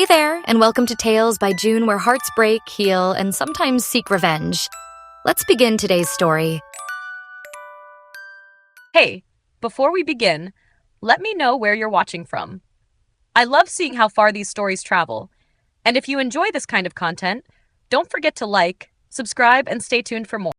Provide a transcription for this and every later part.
Hey there, and welcome to Tales by June, where hearts break, heal, and sometimes seek revenge. Let's begin today's story. Hey, before we begin, let me know where you're watching from. I love seeing how far these stories travel. And if you enjoy this kind of content, don't forget to like, subscribe, and stay tuned for more.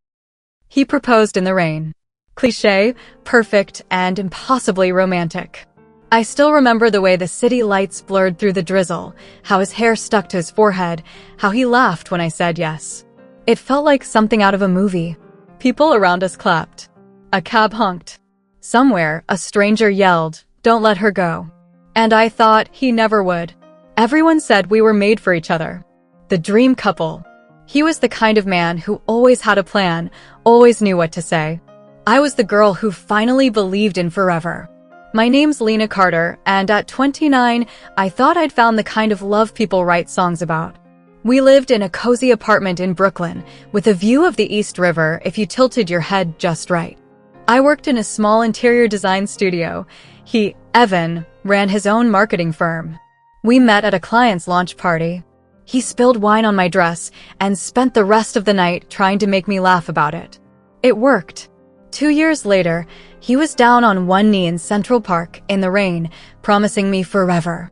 He proposed in the rain. Cliché, perfect, and impossibly romantic. I still remember the way the city lights blurred through the drizzle, how his hair stuck to his forehead, how he laughed when I said yes. It felt like something out of a movie. People around us clapped. A cab honked. Somewhere, a stranger yelled, "Don't let her go." And I thought he never would. Everyone said we were made for each other. The dream couple. He was the kind of man who always had a plan, always knew what to say. I was the girl who finally believed in forever. My name's Lena Carter, and at 29, I thought I'd found the kind of love people write songs about. We lived in a cozy apartment in Brooklyn, with a view of the East River if you tilted your head just right. I worked in a small interior design studio. He, Evan, ran his own marketing firm. We met at a client's launch party. He spilled wine on my dress and spent the rest of the night trying to make me laugh about it. It worked. 2 years later, he was down on one knee in Central Park in the rain, promising me forever.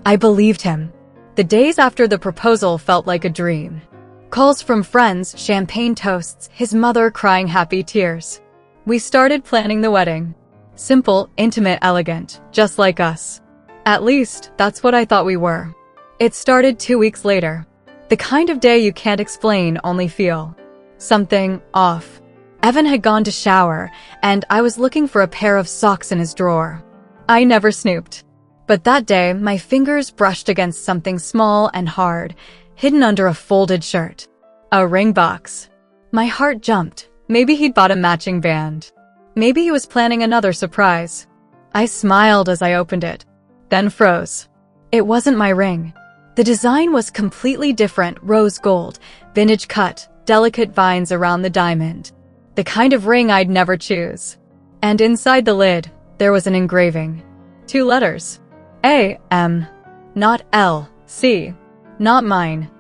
I believed him. The days after the proposal felt like a dream. Calls from friends, champagne toasts, his mother crying happy tears. We started planning the wedding. Simple, intimate, elegant, just like us. At least, that's what I thought we were. It started 2 weeks later. The kind of day you can't explain, only feel. Something off. Evan had gone to shower, and I was looking for a pair of socks in his drawer. I never snooped. But that day, my fingers brushed against something small and hard, hidden under a folded shirt. A ring box. My heart jumped. Maybe he'd bought a matching band. Maybe he was planning another surprise. I smiled as I opened it, then froze. It wasn't my ring. The design was completely different, rose gold, vintage cut, delicate vines around the diamond. The kind of ring I'd never choose. And inside the lid, there was an engraving. 2 letters. A-M. Not L-C. Not mine.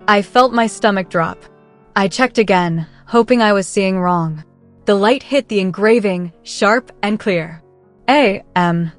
I felt my stomach drop. I checked again, hoping I was seeing wrong. The light hit the engraving, sharp and clear. A-M.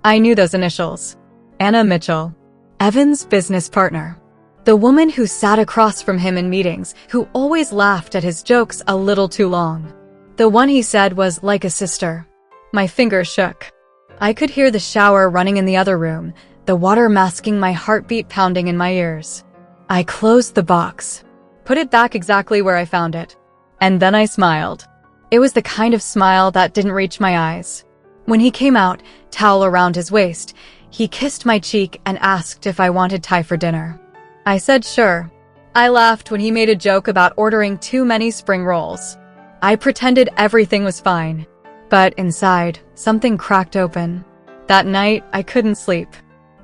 I knew those initials. Anna Mitchell. Evan's business partner. The woman who sat across from him in meetings, who always laughed at his jokes a little too long. The one he said was like a sister. My fingers shook. I could hear the shower running in the other room, the water masking my heartbeat pounding in my ears. I closed the box, put it back exactly where I found it, and then I smiled. It was the kind of smile that didn't reach my eyes. When he came out, towel around his waist, he kissed my cheek and asked if I wanted Thai for dinner. I said sure. I laughed when he made a joke about ordering too many spring rolls. I pretended everything was fine. But inside, something cracked open. That night, I couldn't sleep.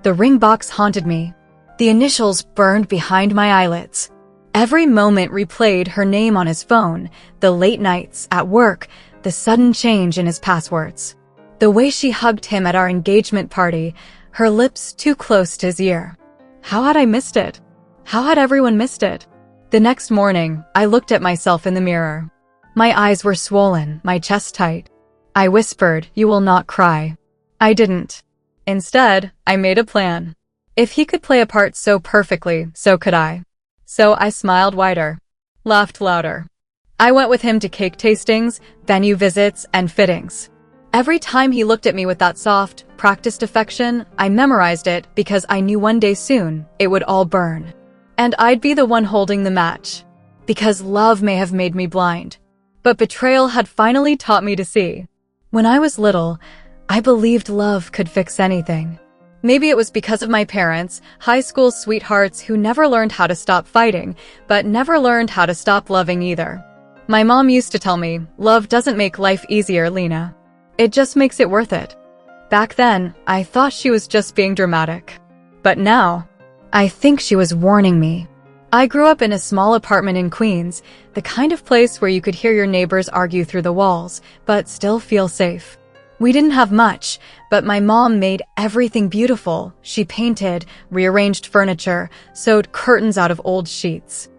The ring box haunted me. The initials burned behind my eyelids. Every moment replayed her name on his phone, the late nights at work, the sudden change in his passwords. The way she hugged him at our engagement party, her lips too close to his ear. How had I missed it? How had everyone missed it? The next morning, I looked at myself in the mirror. My eyes were swollen, my chest tight. I whispered, "You will not cry." I didn't. Instead, I made a plan. If he could play a part so perfectly, so could I. So I smiled wider, laughed louder. I went with him to cake tastings, venue visits, and fittings. Every time he looked at me with that soft, practiced affection, I memorized it because I knew one day soon it would all burn. And I'd be the one holding the match. Because love may have made me blind, but betrayal had finally taught me to see. When I was little, I believed love could fix anything. Maybe it was because of my parents, high school sweethearts who never learned how to stop fighting, but never learned how to stop loving either. My mom used to tell me, "Love doesn't make life easier, Lena. It just makes it worth it." Back then, I thought she was just being dramatic. But now, I think she was warning me. I grew up in a small apartment in Queens, the kind of place where you could hear your neighbors argue through the walls, but still feel safe. We didn't have much, but my mom made everything beautiful. She painted, rearranged furniture, sewed curtains out of old sheets.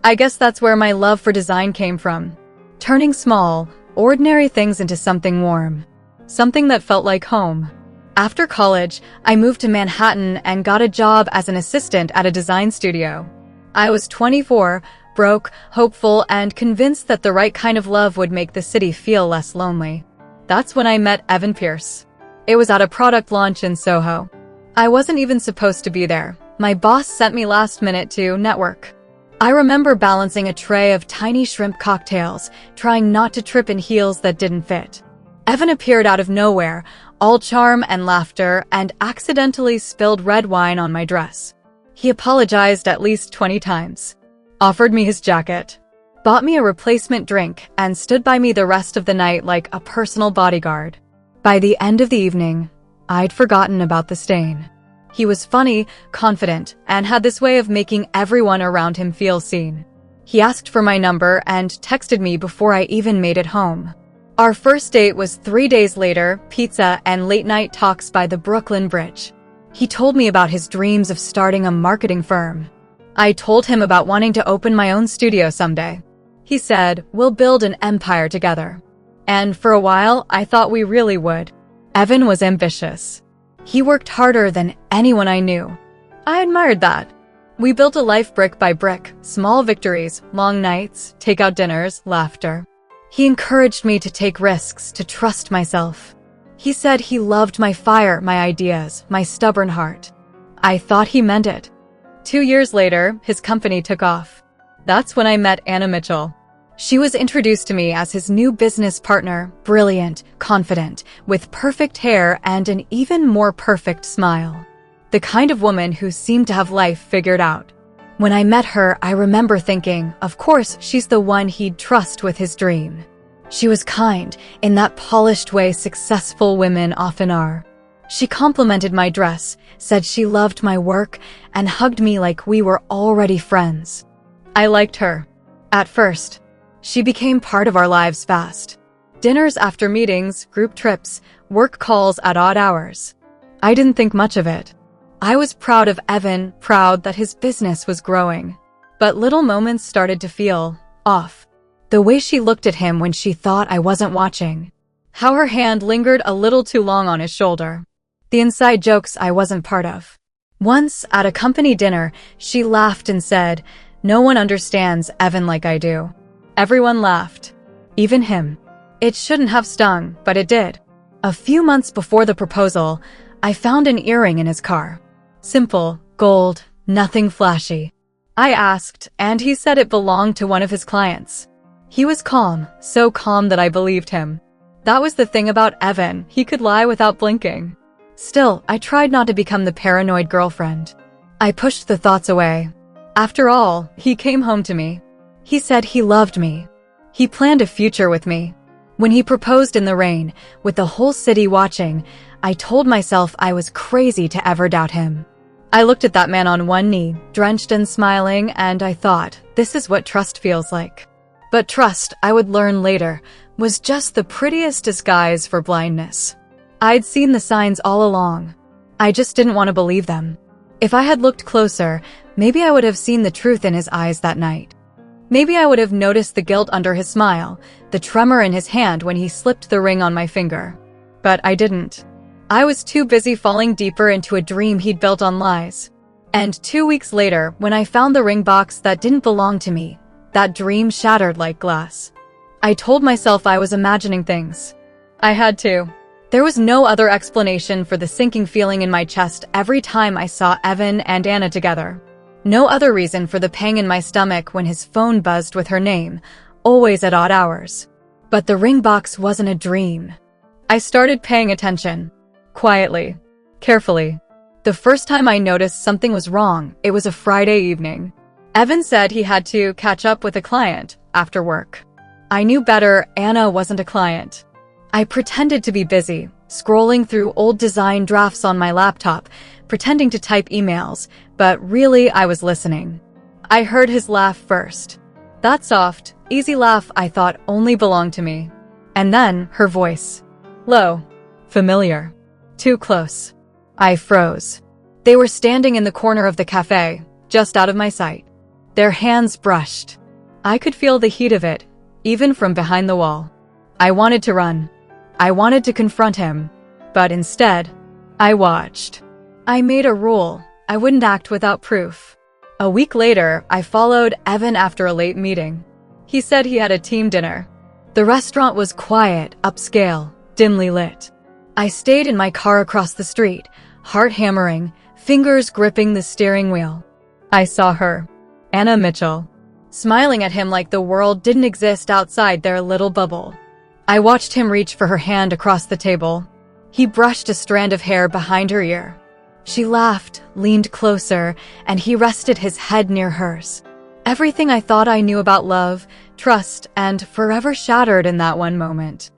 I guess that's where my love for design came from. Turning small, ordinary things into something warm. Something that felt like home. After college, I moved to Manhattan and got a job as an assistant at a design studio. I was 24, broke, hopeful, and convinced that the right kind of love would make the city feel less lonely. That's when I met Evan Pierce. It was at a product launch in Soho. I wasn't even supposed to be there. My boss sent me last minute to network. I remember balancing a tray of tiny shrimp cocktails, trying not to trip in heels that didn't fit. Evan appeared out of nowhere, all charm and laughter, and accidentally spilled red wine on my dress. He apologized at least 20 times, offered me his jacket, bought me a replacement drink, and stood by me the rest of the night like a personal bodyguard. By the end of the evening, I'd forgotten about the stain. He was funny, confident, and had this way of making everyone around him feel seen. He asked for my number and texted me before I even made it home. Our first date was 3 days later, pizza and late-night talks by the Brooklyn Bridge. He told me about his dreams of starting a marketing firm. I told him about wanting to open my own studio someday. He said, "We'll build an empire together." And for a while, I thought we really would. Evan was ambitious. He worked harder than anyone I knew. I admired that. We built a life brick by brick, small victories, long nights, takeout dinners, laughter. He encouraged me to take risks, to trust myself. He said he loved my fire, my ideas, my stubborn heart. I thought he meant it. 2 years later, his company took off. That's when I met Anna Mitchell. She was introduced to me as his new business partner, brilliant, confident, with perfect hair and an even more perfect smile. The kind of woman who seemed to have life figured out. When I met her, I remember thinking, of course, she's the one he'd trust with his dream. She was kind, in that polished way successful women often are. She complimented my dress, said she loved my work, and hugged me like we were already friends. I liked her. At first. She became part of our lives fast. Dinners after meetings, group trips, work calls at odd hours. I didn't think much of it. I was proud of Evan, proud that his business was growing. But little moments started to feel off. The way she looked at him when she thought I wasn't watching. How her hand lingered a little too long on his shoulder. The inside jokes I wasn't part of. Once, at a company dinner, she laughed and said, "No one understands Evan like I do." Everyone laughed. Even him. It shouldn't have stung, but it did. A few months before the proposal, I found an earring in his car. Simple, gold, nothing flashy. I asked, and he said it belonged to one of his clients. He was calm, so calm that I believed him. That was the thing about Evan, he could lie without blinking. Still, I tried not to become the paranoid girlfriend. I pushed the thoughts away. After all, he came home to me. He said he loved me. He planned a future with me. When he proposed in the rain, with the whole city watching, I told myself I was crazy to ever doubt him. I looked at that man on one knee, drenched and smiling, and I thought, this is what trust feels like. But trust, I would learn later, was just the prettiest disguise for blindness. I'd seen the signs all along. I just didn't want to believe them. If I had looked closer, maybe I would have seen the truth in his eyes that night. Maybe I would have noticed the guilt under his smile, the tremor in his hand when he slipped the ring on my finger. But I didn't. I was too busy falling deeper into a dream he'd built on lies. And 2 weeks later, when I found the ring box that didn't belong to me, that dream shattered like glass. I told myself I was imagining things. I had to. There was no other explanation for the sinking feeling in my chest every time I saw Evan and Anna together. No other reason for the pang in my stomach when his phone buzzed with her name, always at odd hours. But the ring box wasn't a dream. I started paying attention. Quietly. Carefully. The first time I noticed something was wrong, it was a Friday evening. Evan said he had to catch up with a client after work. I knew better, Anna wasn't a client. I pretended to be busy, scrolling through old design drafts on my laptop, pretending to type emails, but really I was listening. I heard his laugh first. That soft, easy laugh I thought only belonged to me. And then her voice. Low. Familiar. Too close. I froze. They were standing in the corner of the cafe, just out of my sight. Their hands brushed. I could feel the heat of it, even from behind the wall. I wanted to run. I wanted to confront him. But instead, I watched. I made a rule. I wouldn't act without proof. A week later, I followed Evan after a late meeting. He said he had a team dinner. The restaurant was quiet, upscale, dimly lit. I stayed in my car across the street, heart hammering, fingers gripping the steering wheel. I saw her, Anna Mitchell, smiling at him like the world didn't exist outside their little bubble. I watched him reach for her hand across the table. He brushed a strand of hair behind her ear. She laughed, leaned closer, and he rested his head near hers. Everything I thought I knew about love, trust, and forever shattered in that one moment.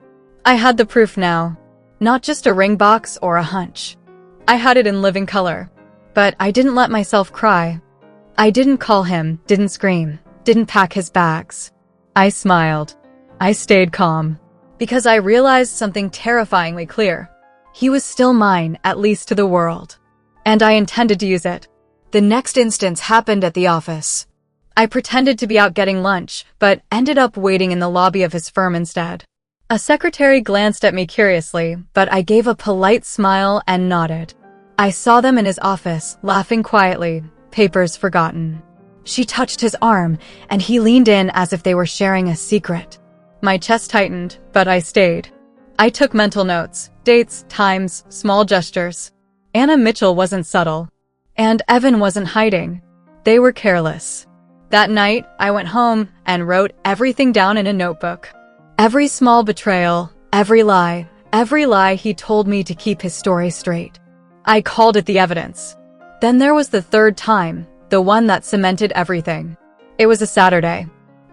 I had the proof now. Not just a ring box or a hunch. I had it in living color. But I didn't let myself cry. I didn't call him, didn't scream, didn't pack his bags. I smiled. I stayed calm. Because I realized something terrifyingly clear. He was still mine, at least to the world. And I intended to use it. The next instance happened at the office. I pretended to be out getting lunch, but ended up waiting in the lobby of his firm instead. A secretary glanced at me curiously, but I gave a polite smile and nodded. I saw them in his office, laughing quietly, papers forgotten. She touched his arm, and he leaned in as if they were sharing a secret. My chest tightened, but I stayed. I took mental notes, dates, times, small gestures. Anna Mitchell wasn't subtle. And Evan wasn't hiding. They were careless. That night, I went home and wrote everything down in a notebook. Every small betrayal, every lie he told me to keep his story straight. I called it the evidence. Then there was the third time, the one that cemented everything. It was a Saturday.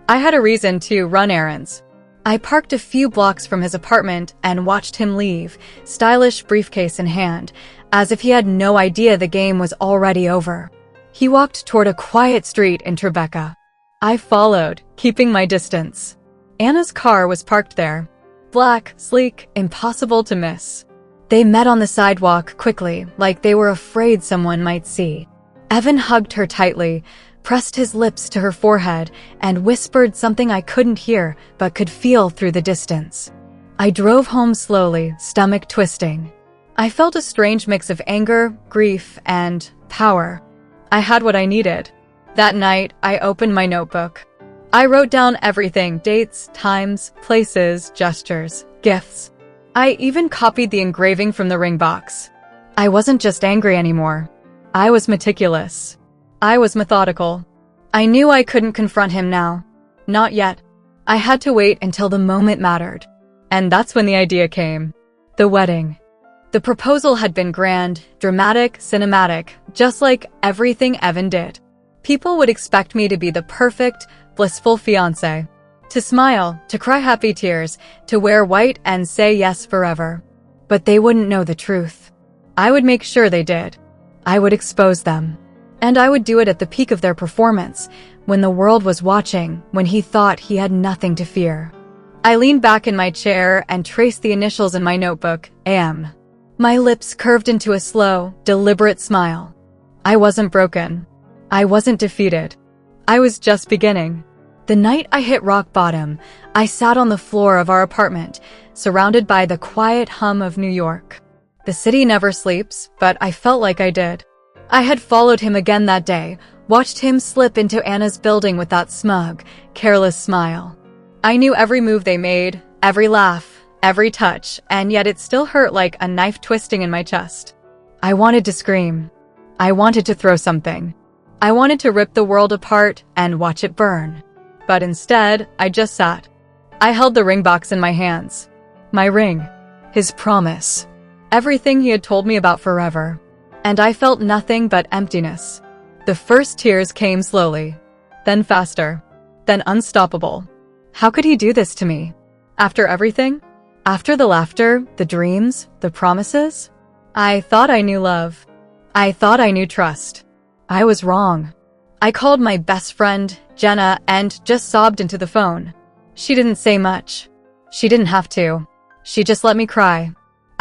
I had a reason to run errands. I parked a few blocks from his apartment and watched him leave, stylish briefcase in hand, as if he had no idea the game was already over. He walked toward a quiet street in Tribeca. I followed, keeping my distance. Anna's car was parked there. Black, sleek, impossible to miss. They met on the sidewalk quickly, like they were afraid someone might see. Evan hugged her tightly, pressed his lips to her forehead, and whispered something I couldn't hear but could feel through the distance. I drove home slowly, stomach twisting. I felt a strange mix of anger, grief, and power. I had what I needed. That night, I opened my notebook. I wrote down everything, dates, times, places, gestures, gifts. I even copied the engraving from the ring box. I wasn't just angry anymore. I was meticulous. I was methodical. I knew I couldn't confront him now. Not yet. I had to wait until the moment mattered. And that's when the idea came. The wedding. The proposal had been grand, dramatic, cinematic, just like everything Evan did. People would expect me to be the perfect, blissful fiancé. To smile, to cry happy tears, to wear white and say yes forever. But they wouldn't know the truth. I would make sure they did. I would expose them. And I would do it at the peak of their performance, when the world was watching, when he thought he had nothing to fear. I leaned back in my chair and traced the initials in my notebook, AM. My lips curved into a slow, deliberate smile. I wasn't broken. I wasn't defeated. I was just beginning. The night I hit rock bottom, I sat on the floor of our apartment, surrounded by the quiet hum of New York. The city never sleeps, but I felt like I did. I had followed him again that day, watched him slip into Anna's building with that smug, careless smile. I knew every move they made, every laugh, every touch, and yet it still hurt like a knife twisting in my chest. I wanted to scream. I wanted to throw something. I wanted to rip the world apart and watch it burn. But instead, I just sat. I held the ring box in my hands. My ring. His promise. Everything he had told me about forever. And I felt nothing but emptiness. The first tears came slowly. Then faster. Then unstoppable. How could he do this to me? After everything? After the laughter, the dreams, the promises? I thought I knew love. I thought I knew trust. I was wrong. I called my best friend, Jenna, and just sobbed into the phone. She didn't say much. She didn't have to. She just let me cry.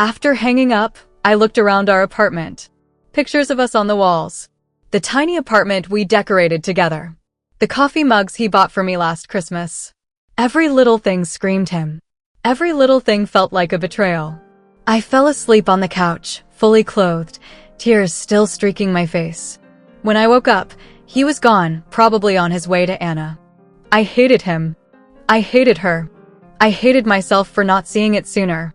After hanging up, I looked around our apartment. Pictures of us on the walls. The tiny apartment we decorated together. The coffee mugs he bought for me last Christmas. Every little thing screamed him. Every little thing felt like a betrayal. I fell asleep on the couch, fully clothed, tears still streaking my face. When I woke up, he was gone, probably on his way to Anna. I hated him. I hated her. I hated myself for not seeing it sooner.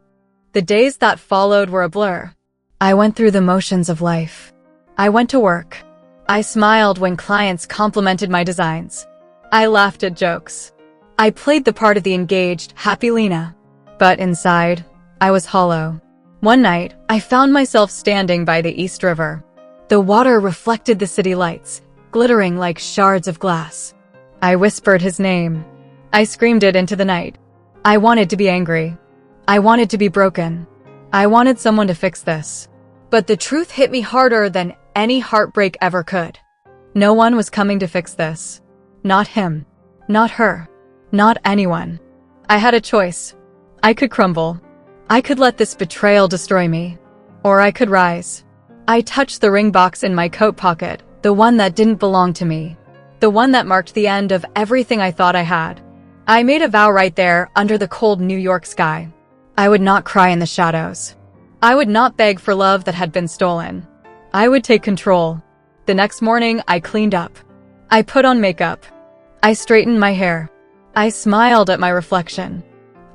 The days that followed were a blur. I went through the motions of life. I went to work. I smiled when clients complimented my designs. I laughed at jokes. I played the part of the engaged, happy Lena. But inside, I was hollow. One night, I found myself standing by the East River. The water reflected the city lights, glittering like shards of glass. I whispered his name. I screamed it into the night. I wanted to be angry. I wanted to be broken. I wanted someone to fix this. But the truth hit me harder than any heartbreak ever could. No one was coming to fix this. Not him. Not her. Not anyone. I had a choice. I could crumble. I could let this betrayal destroy me. Or I could rise. I touched the ring box in my coat pocket, the one that didn't belong to me. The one that marked the end of everything I thought I had. I made a vow right there under the cold New York sky. I would not cry in the shadows. I would not beg for love that had been stolen. I would take control. The next morning, I cleaned up. I put on makeup. I straightened my hair. I smiled at my reflection.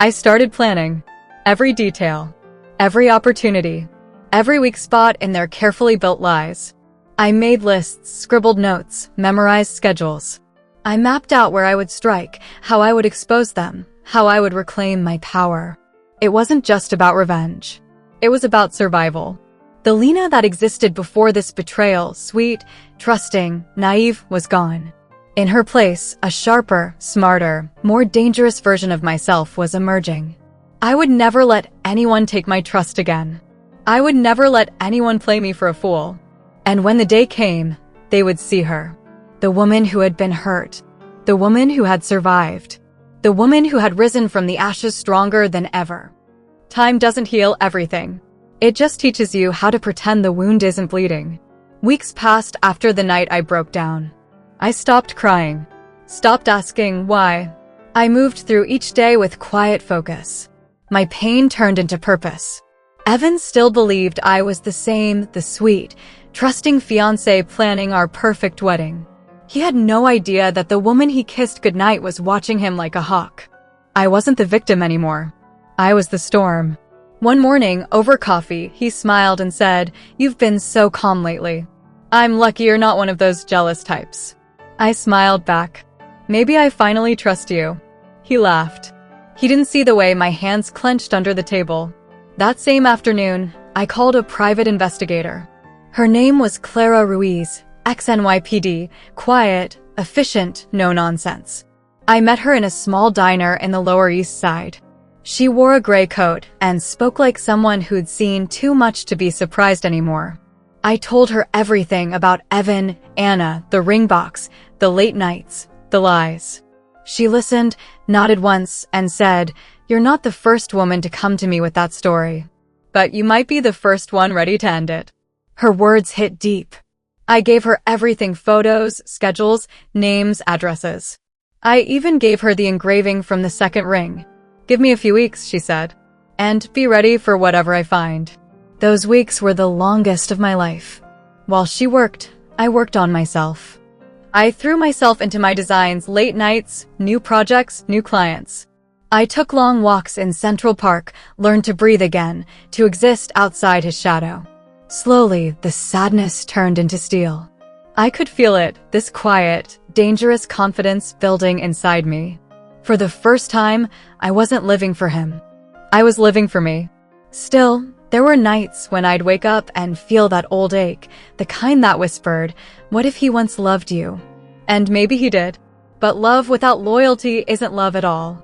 I started planning. Every detail. Every opportunity. Every weak spot in their carefully built lies. I made lists, scribbled notes, memorized schedules. I mapped out where I would strike, how I would expose them, how I would reclaim my power. It wasn't just about revenge. It was about survival. The Lena that existed before this betrayal, sweet, trusting, naive, was gone. In her place, a sharper, smarter, more dangerous version of myself was emerging. I would never let anyone take my trust again. I would never let anyone play me for a fool. And when the day came, they would see her. The woman who had been hurt. The woman who had survived. The woman who had risen from the ashes stronger than ever. Time doesn't heal everything. It just teaches you how to pretend the wound isn't bleeding. Weeks passed after the night I broke down. I stopped crying. Stopped asking why. I moved through each day with quiet focus. My pain turned into purpose. Evan still believed I was the same, the sweet, trusting fiancé planning our perfect wedding. He had no idea that the woman he kissed goodnight was watching him like a hawk. I wasn't the victim anymore. I was the storm. One morning, over coffee, he smiled and said, "You've been so calm lately. I'm lucky you're not one of those jealous types." I smiled back. "Maybe I finally trust you." He laughed. He didn't see the way my hands clenched under the table. That same afternoon, I called a private investigator. Her name was Clara Ruiz, ex-NYPD, quiet, efficient, no nonsense. I met her in a small diner in the Lower East Side. She wore a gray coat and spoke like someone who'd seen too much to be surprised anymore. I told her everything about Evan, Anna, the ring box, the late nights, the lies. She listened, nodded once, and said, "You're not the first woman to come to me with that story. But you might be the first one ready to end it." Her words hit deep. I gave her everything: photos, schedules, names, addresses. I even gave her the engraving from the second ring. "Give me a few weeks," she said, "and be ready for whatever I find." Those weeks were the longest of my life. While she worked, I worked on myself. I threw myself into my designs: late nights, new projects, new clients. I took long walks in Central Park, learned to breathe again, to exist outside his shadow. Slowly, the sadness turned into steel. I could feel it, this quiet, dangerous confidence building inside me. For the first time, I wasn't living for him. I was living for me. Still, there were nights when I'd wake up and feel that old ache, the kind that whispered, "What if he once loved you?" And maybe he did. But love without loyalty isn't love at all.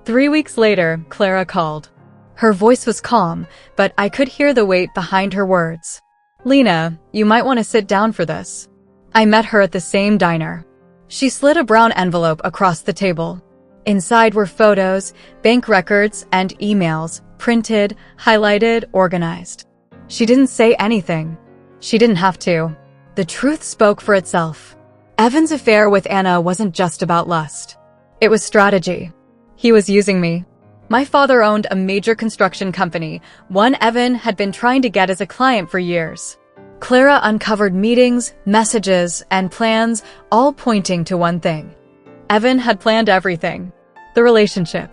3 weeks later, Clara called. Her voice was calm, but I could hear the weight behind her words. "Lena, you might want to sit down for this." I met her at the same diner. She slid a brown envelope across the table. Inside were photos, bank records, and emails, printed, highlighted, organized. She didn't say anything. She didn't have to. The truth spoke for itself. Evan's affair with Anna wasn't just about lust. It was strategy. He was using me. My father owned a major construction company, one Evan had been trying to get as a client for years. Clara uncovered meetings, messages, and plans, all pointing to one thing. Evan had planned everything. The relationship.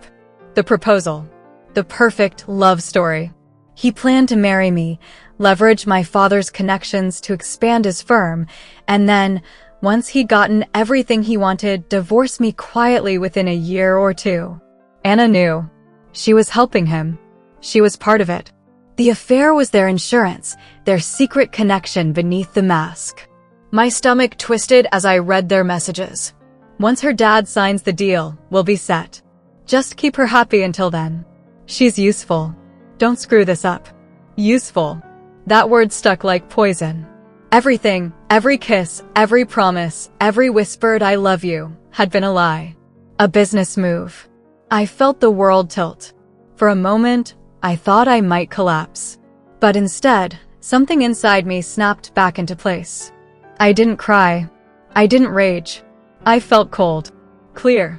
The proposal. The perfect love story. He planned to marry me, leverage my father's connections to expand his firm, and then, once he'd gotten everything he wanted, divorce me quietly within a year or two. Anna knew. She was helping him. She was part of it. The affair was their insurance, their secret connection beneath the mask. My stomach twisted as I read their messages. Once her dad signs the deal, we'll be set. Just keep her happy until then. She's useful. Don't screw this up. Useful. That word stuck like poison. Everything, every kiss, every promise, every whispered I love you, had been a lie. A business move. I felt the world tilt. For a moment, I thought I might collapse. But instead, something inside me snapped back into place. I didn't cry. I didn't rage. I felt cold. Clear.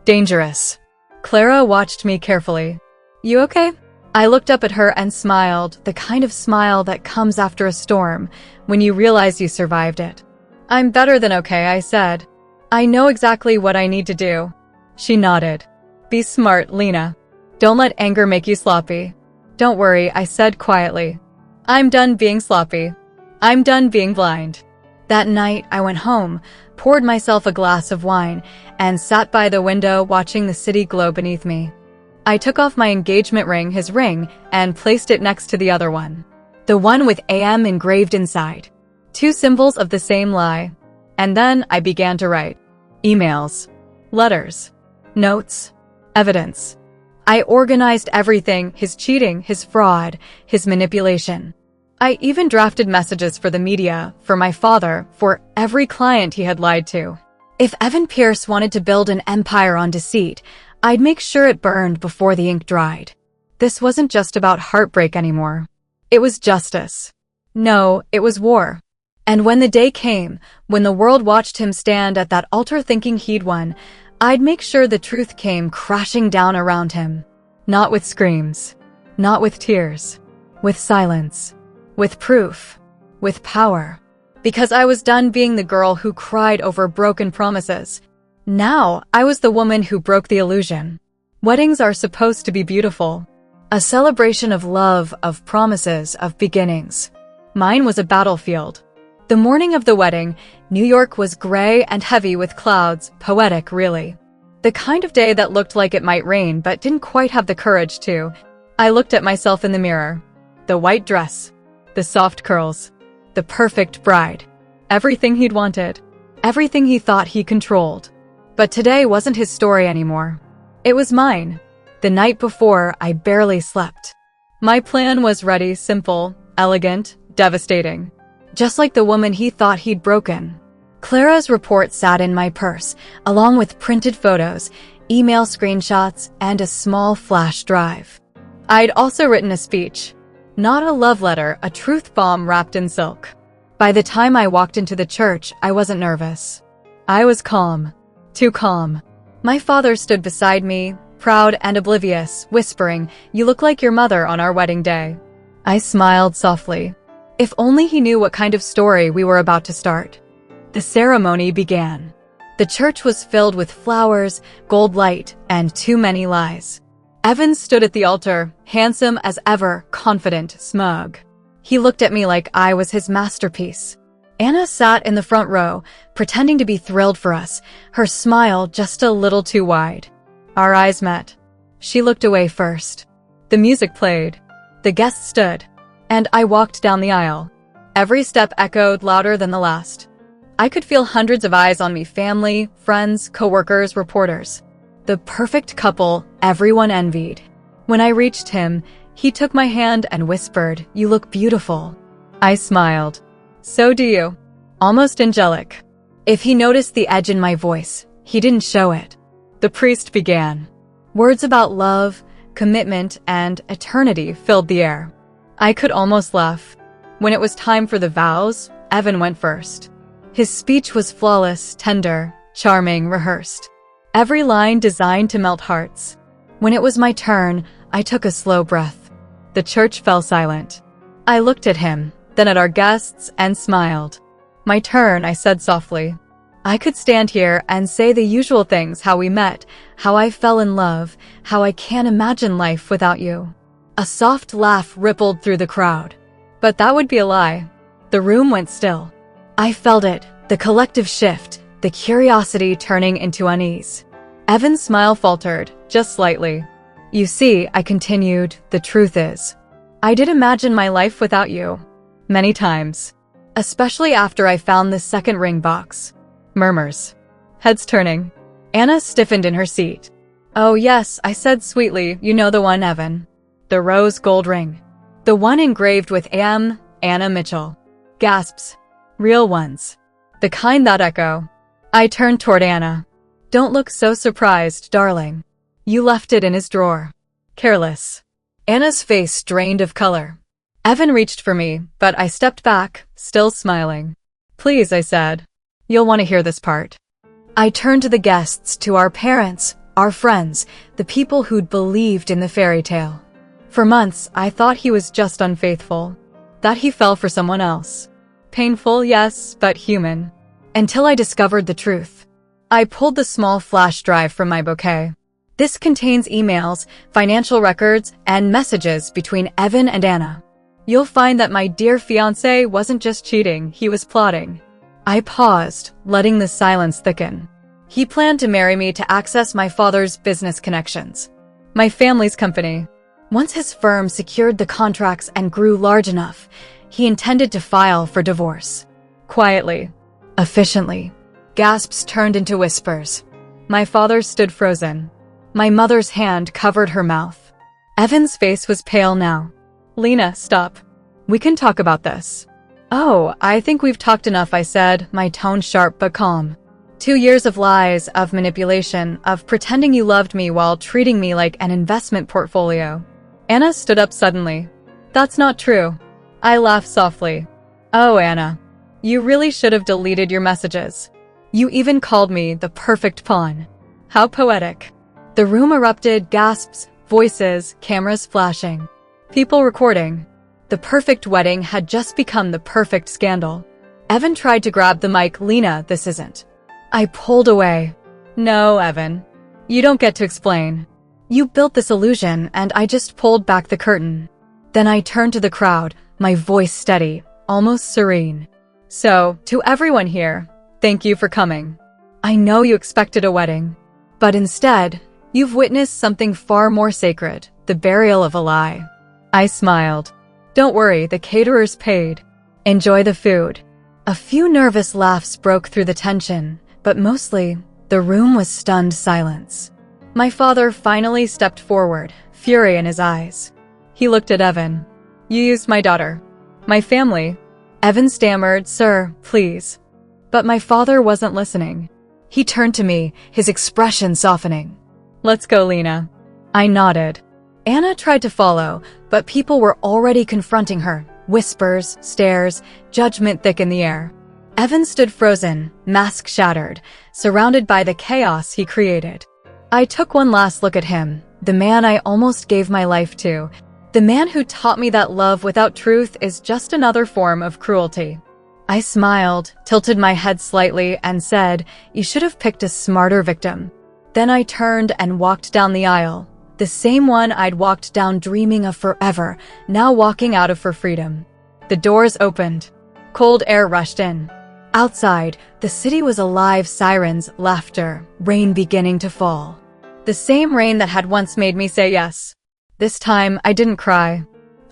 Dangerous. Clara watched me carefully. You okay? I looked up at her and smiled, the kind of smile that comes after a storm, when you realize you survived it. I'm better than okay, I said. I know exactly what I need to do. She nodded. Be smart, Lena. Don't let anger make you sloppy. Don't worry, I said quietly. I'm done being sloppy. I'm done being blind. That night, I went home, poured myself a glass of wine, and sat by the window watching the city glow beneath me. I took off my engagement ring, his ring, and placed it next to the other one. The one with AM engraved inside. 2 symbols of the same lie. And then I began to write. Emails. Letters. Notes. Evidence. I organized everything, his cheating, his fraud, his manipulation. I even drafted messages for the media, for my father, for every client he had lied to. If Evan Pierce wanted to build an empire on deceit, I'd make sure it burned before the ink dried. This wasn't just about heartbreak anymore. It was justice. No, it was war. And when the day came, when the world watched him stand at that altar thinking he'd won, I'd make sure the truth came crashing down around him. Not with screams. Not with tears. With silence. With proof. With power. Because I was done being the girl who cried over broken promises. Now, I was the woman who broke the illusion. Weddings are supposed to be beautiful. A celebration of love, of promises, of beginnings. Mine was a battlefield. The morning of the wedding, New York was gray and heavy with clouds, poetic really. The kind of day that looked like it might rain but didn't quite have the courage to. I looked at myself in the mirror. The white dress. The soft curls. The perfect bride. Everything he'd wanted. Everything he thought he controlled. But today wasn't his story anymore. It was mine. The night before, I barely slept. My plan was ready, simple, elegant, devastating. Just like the woman he thought he'd broken. Clara's report sat in my purse, along with printed photos, email screenshots, and a small flash drive. I'd also written a speech. Not a love letter, a truth bomb wrapped in silk. By the time I walked into the church, I wasn't nervous. I was calm. Too calm. My father stood beside me, proud and oblivious, whispering, "You look like your mother on our wedding day." I smiled softly. If only he knew what kind of story we were about to start. The ceremony began. The church was filled with flowers, gold light, and too many lies. Evan stood at the altar, handsome as ever, confident, smug. He looked at me like I was his masterpiece. Anna sat in the front row, pretending to be thrilled for us, her smile just a little too wide. Our eyes met. She looked away first. The music played. The guests stood. And I walked down the aisle. Every step echoed louder than the last. I could feel hundreds of eyes on me, family, friends, coworkers, reporters. The perfect couple everyone envied. When I reached him, he took my hand and whispered, "You look beautiful." I smiled. "So do you." Almost angelic. If he noticed the edge in my voice, he didn't show it. The priest began. Words about love, commitment, and eternity filled the air. I could almost laugh. When it was time for the vows, Evan went first. His speech was flawless, tender, charming, rehearsed. Every line designed to melt hearts. When it was my turn, I took a slow breath. The church fell silent. I looked at him, then at our guests, and smiled. My turn, I said softly. I could stand here and say the usual things, how we met, how I fell in love, how I can't imagine life without you. A soft laugh rippled through the crowd. But that would be a lie. The room went still. I felt it, the collective shift, the curiosity turning into unease. Evan's smile faltered, just slightly. You see, I continued, the truth is, I did imagine my life without you. Many times. Especially after I found the second ring box. Murmurs. Heads turning. Anna stiffened in her seat. Oh yes, I said sweetly, you know the one, Evan. The rose gold ring. The one engraved with A.M. Anna Mitchell. Gasps. Real ones. The kind that echo. I turned toward Anna. Don't look so surprised, darling. You left it in his drawer. Careless. Anna's face drained of color. Evan reached for me, but I stepped back, still smiling. Please, I said. You'll want to hear this part. I turned to the guests, to our parents, our friends, the people who'd believed in the fairy tale. For months, I thought he was just unfaithful. That he fell for someone else. Painful, yes, but human. Until I discovered the truth. I pulled the small flash drive from my bouquet. This contains emails, financial records, and messages between Evan and Anna. You'll find that my dear fiancé wasn't just cheating, he was plotting. I paused, letting the silence thicken. He planned to marry me to access my father's business connections. My family's company. Once his firm secured the contracts and grew large enough, he intended to file for divorce. Quietly. Efficiently. Gasps turned into whispers. My father stood frozen. My mother's hand covered her mouth. Evan's face was pale now. Lena, stop. We can talk about this. Oh, I think we've talked enough, I said, my tone sharp but calm. 2 years of lies, of manipulation, of pretending you loved me while treating me like an investment portfolio. Anna stood up suddenly. That's not true. I laughed softly. Oh, Anna. You really should have deleted your messages. You even called me the perfect pawn. How poetic. The room erupted, gasps, voices, cameras flashing. People recording. The perfect wedding had just become the perfect scandal. Evan tried to grab the mic. Lena, this isn't. I pulled away. No, Evan. You don't get to explain. You built this illusion, and I just pulled back the curtain. Then I turned to the crowd, my voice steady, almost serene. So, to everyone here, thank you for coming. I know you expected a wedding. But instead, you've witnessed something far more sacred, the burial of a lie. I smiled. Don't worry, the caterers paid. Enjoy the food. A few nervous laughs broke through the tension, but mostly, the room was stunned silence. My father finally stepped forward, fury in his eyes. He looked at Evan. You used my daughter. My family. Evan stammered, Sir, please. But my father wasn't listening. He turned to me, his expression softening. Let's go, Lena. I nodded. Anna tried to follow, but people were already confronting her. Whispers, stares, judgment thick in the air. Evan stood frozen, mask shattered, surrounded by the chaos he created. I took one last look at him, the man I almost gave my life to, the man who taught me that love without truth is just another form of cruelty. I smiled, tilted my head slightly, and said, You should have picked a smarter victim. Then I turned and walked down the aisle, the same one I'd walked down dreaming of forever, now walking out of for freedom. The doors opened. Cold air rushed in. Outside, the city was alive, sirens, laughter, rain beginning to fall. The same rain that had once made me say yes. This time, I didn't cry.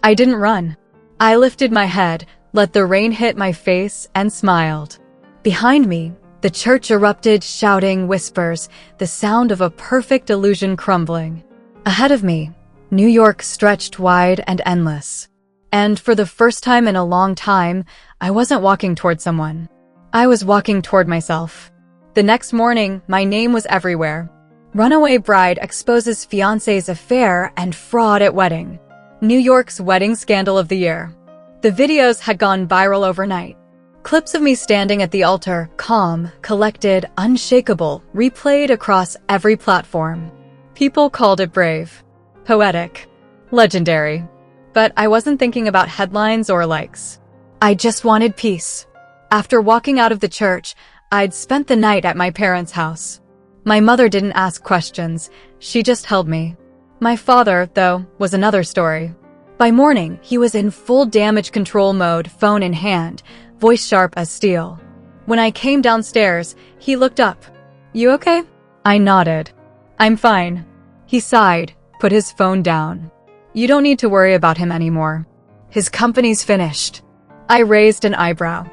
I didn't run. I lifted my head, let the rain hit my face, and smiled. Behind me, the church erupted, shouting, whispers, the sound of a perfect illusion crumbling. Ahead of me, New York stretched wide and endless. And for the first time in a long time, I wasn't walking toward someone. I was walking toward myself. The next morning, my name was everywhere. Runaway bride exposes fiancé's affair and fraud at wedding. New York's wedding scandal of the year. The videos had gone viral overnight. Clips of me standing at the altar, calm, collected, unshakable, replayed across every platform. People called it brave, poetic, legendary. But I wasn't thinking about headlines or likes. I just wanted peace. After walking out of the church, I'd spent the night at my parents' house. My mother didn't ask questions, she just held me. My father, though, was another story. By morning, he was in full damage control mode, phone in hand, voice sharp as steel. When I came downstairs, he looked up. "You okay?" I nodded. "I'm fine." He sighed, put his phone down. "You don't need to worry about him anymore. His company's finished." I raised an eyebrow.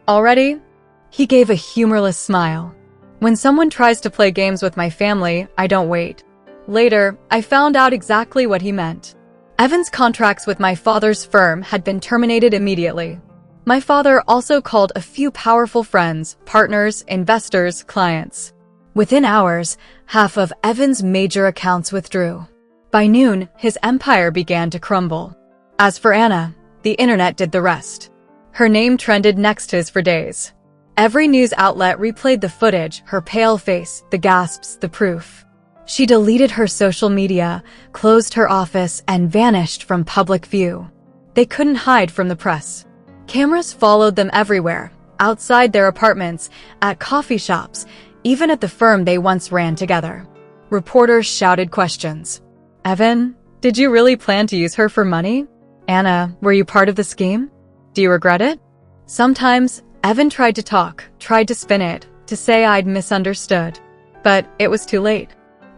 "Already?" He gave a humorless smile. When someone tries to play games with my family, I don't wait. Later, I found out exactly what he meant. Evan's contracts with my father's firm had been terminated immediately. My father also called a few powerful friends, partners, investors, clients. Within hours, half of Evan's major accounts withdrew. By noon, his empire began to crumble. As for Anna, the internet did the rest. Her name trended next to his for days. Every news outlet replayed the footage, her pale face, the gasps, the proof. She deleted her social media, closed her office, and vanished from public view. They couldn't hide from the press. Cameras followed them everywhere, outside their apartments, at coffee shops, even at the firm they once ran together. Reporters shouted questions. "Evan, did you really plan to use her for money? Anna, were you part of the scheme? Do you regret it?" Sometimes, Evan tried to talk, tried to spin it, to say I'd misunderstood. But it was too late.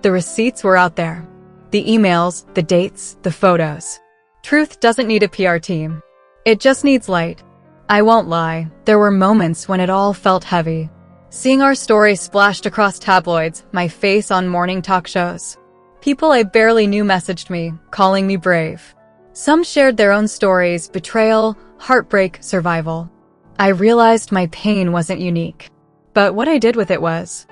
The receipts were out there. The emails, the dates, the photos. Truth doesn't need a PR team. It just needs light. I won't lie, there were moments when it all felt heavy. Seeing our story splashed across tabloids, my face on morning talk shows. People I barely knew messaged me, calling me brave. Some shared their own stories, betrayal, heartbreak, survival. I realized my pain wasn't unique. But what I did with it was,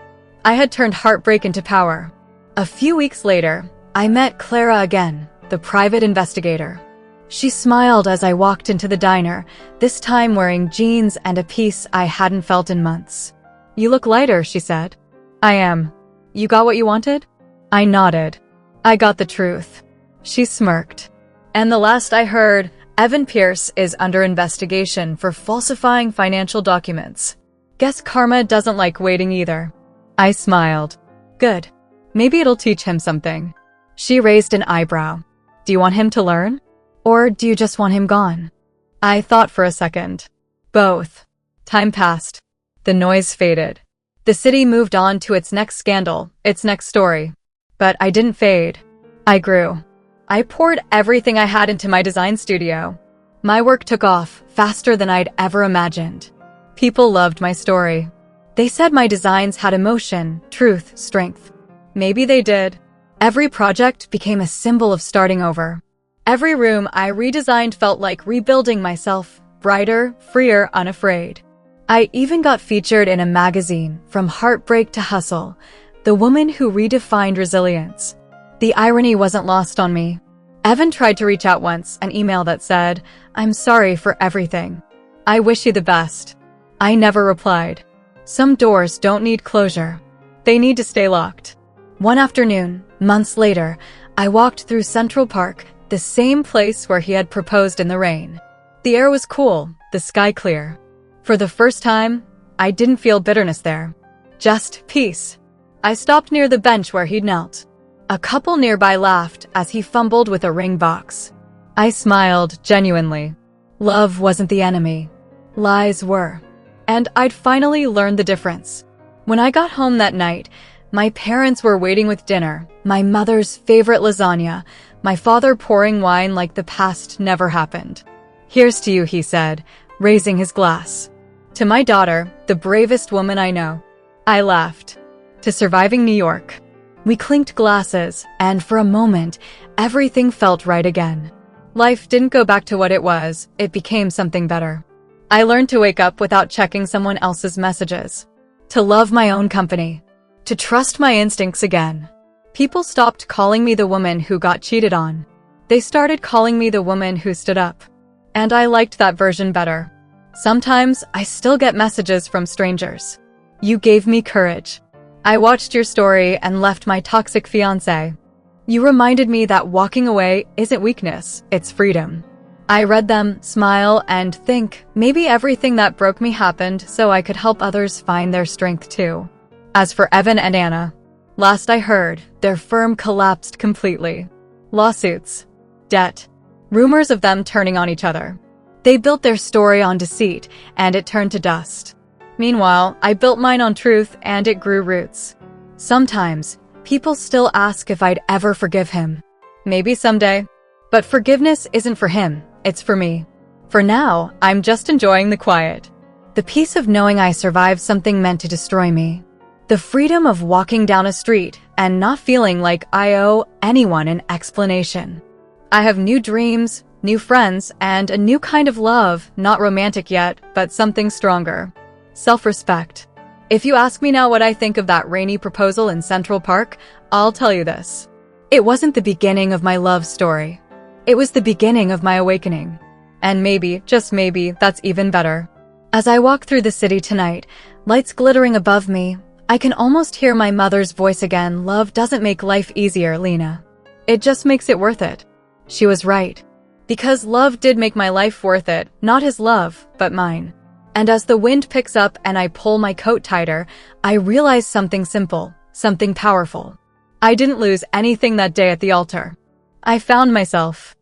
I had turned heartbreak into power. A few weeks later, I met Clara again, the private investigator. She smiled as I walked into the diner, this time wearing jeans and a piece I hadn't felt in months. "You look lighter," she said. "I am. You got what you wanted?" I nodded. "I got the truth." She smirked. "And the last I heard, Evan Pierce is under investigation for falsifying financial documents. Guess karma doesn't like waiting either." I smiled. "Good. Maybe it'll teach him something." She raised an eyebrow. "Do you want him to learn? Or do you just want him gone?" I thought for a second. Both. Time passed. The noise faded. The city moved on to its next scandal, its next story. But I didn't fade. I grew. I poured everything I had into my design studio. My work took off faster than I'd ever imagined. People loved my story. They said my designs had emotion, truth, strength. Maybe they did. Every project became a symbol of starting over. Every room I redesigned felt like rebuilding myself, brighter, freer, unafraid. I even got featured in a magazine, From Heartbreak to Hustle, the woman who redefined resilience. The irony wasn't lost on me. Evan tried to reach out once, an email that said, "I'm sorry for everything. I wish you the best." I never replied. Some doors don't need closure. They need to stay locked. One afternoon, months later, I walked through Central Park, the same place where he had proposed in the rain. The air was cool, the sky clear. For the first time, I didn't feel bitterness there. Just peace. I stopped near the bench where he'd knelt. A couple nearby laughed as he fumbled with a ring box. I smiled genuinely. Love wasn't the enemy. Lies were. And I'd finally learned the difference. When I got home that night, my parents were waiting with dinner, my mother's favorite lasagna, my father pouring wine like the past never happened. "Here's to you," he said, raising his glass. "To my daughter, the bravest woman I know." I laughed. "To surviving New York." We clinked glasses, and for a moment, everything felt right again. Life didn't go back to what it was, it became something better. I learned to wake up without checking someone else's messages. To love my own company. To trust my instincts again. People stopped calling me the woman who got cheated on. They started calling me the woman who stood up. And I liked that version better. Sometimes I still get messages from strangers. You gave me courage. I watched your story and left my toxic fiancé. You reminded me that walking away isn't weakness, it's freedom. I read them, smile, and think maybe everything that broke me happened so I could help others find their strength too. As for Evan and Anna, last I heard, their firm collapsed completely. Lawsuits, debt, rumors of them turning on each other. They built their story on deceit, and it turned to dust. Meanwhile, I built mine on truth, and it grew roots. Sometimes, people still ask if I'd ever forgive him. Maybe someday. But forgiveness isn't for him, it's for me. For now, I'm just enjoying the quiet. The peace of knowing I survived something meant to destroy me. The freedom of walking down a street and not feeling like I owe anyone an explanation. I have new dreams, new friends, and a new kind of love, not romantic yet, but something stronger. Self-respect. If you ask me now what I think of that rainy proposal in Central Park, I'll tell you this. It wasn't the beginning of my love story. It was the beginning of my awakening. And maybe, just maybe, that's even better. As I walk through the city tonight, lights glittering above me, I can almost hear my mother's voice again. Love doesn't make life easier, Lena. It just makes it worth it. She was right. Because love did make my life worth it, not his love, but mine. And as the wind picks up and I pull my coat tighter, I realize something simple, something powerful. I didn't lose anything that day at the altar. I found myself.